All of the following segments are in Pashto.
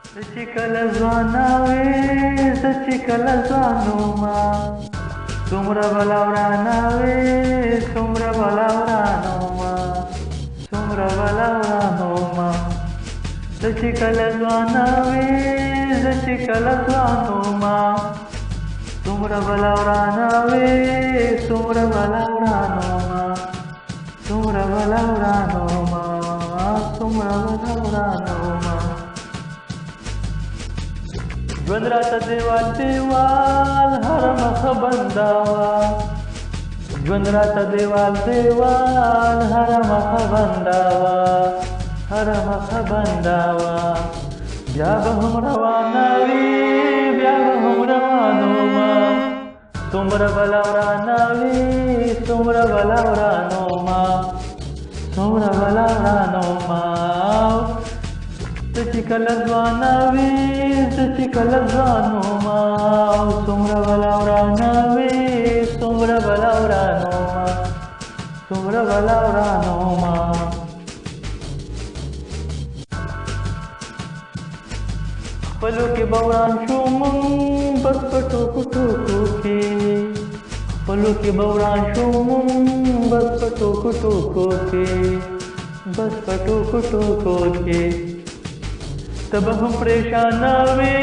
چې کله ځوانا وې زه چې کله ځوانومه څومره بلا ورانه وې څومره بلا ورانومه څومره بلا ورانومه زه چې کله ځوانا وې زه چې کله ځوانومه څومره بلا ورانه وې څومره بلا ورانومه څومره بلا ورانومه څومره بلا ورانومه ژوند راته دیوال دیوال هر مخه بنداوه ژوند راته دیوال دیوال هر مخه بنداوه هر مخه بنداوه بیا به هم روانه وي بیا به هم روانومه څومره بلا ورانه وي څومره بلا ورانومه څومره بلا ورانومه زه چې کله ځوانه وې زه چې کله ځوانومه څومره بلا ورانه وې څومره بلا ورانومه څومره بلا ورانومه خپلو کې به وران شوم بس په ټوکو ټوکو کې خپلو کې به وران شوم بس په ټوکو ټوکو کې بس په ټوکو ټوکو کې ته به هم پریشانه وې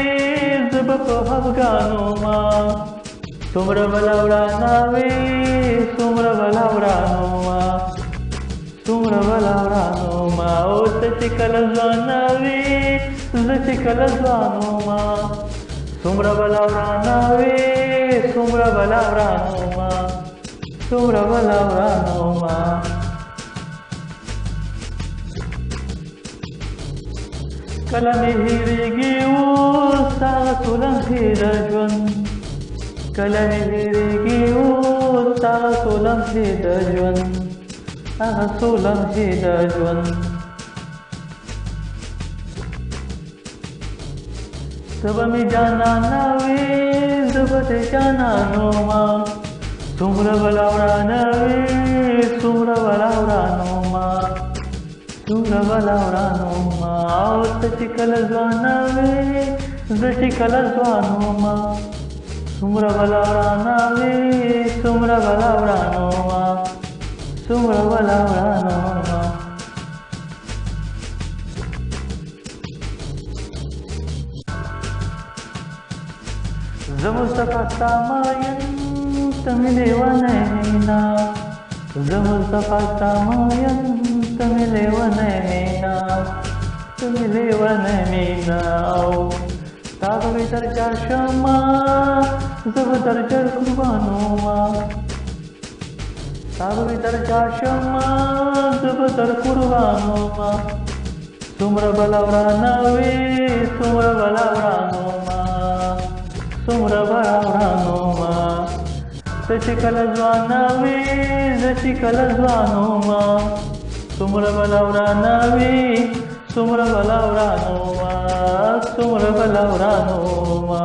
زه به په خفګانومه څومره بلا ورانه وې څومره بلا ورانومه څومره بلا ورانومه او ته چې کله ځوانه وې زه چې کله ځوانومه څومره بلا ورانه وې څومره بلا ورانومه څومره بلا ورانومه کله مې هېرېږي اوس هغه څو لمحې د ژوند کله مې هېرېږي اوس هغه څو لمحې د ژوند هغه څو لمحې د ژوند ته به مې جانانه وې زه به دې جانانومه څومره بلا ورانه وې څومره بلا ورانومه څومره بلا ورانومه او ته چې کله ځوانه وې زه چې کله ځوانومه څومره بلا ورانه وې څومره بلا ورانومه څومره بلا ورانومه زه مصطفی ستا ماین ته مې لیونی مینا زه مصطفی ستا ماین ته مې لیونی مینا ته مې لیونی مینا او تا به مې در جار شمه زه به در جار قربانومه تا به مې در جار شمه زه به در قربانومه څومره بلا ورانه وې څومره بلا ورانومه څومره بلا ورانومه ته چې کله ځوانه وې زه چې کله ځوانومه څومره بلا ورانه وې څومره بلا ورانومه څومره بلا ورانومه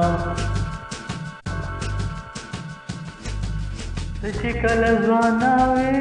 ته چې کله ځوانه وې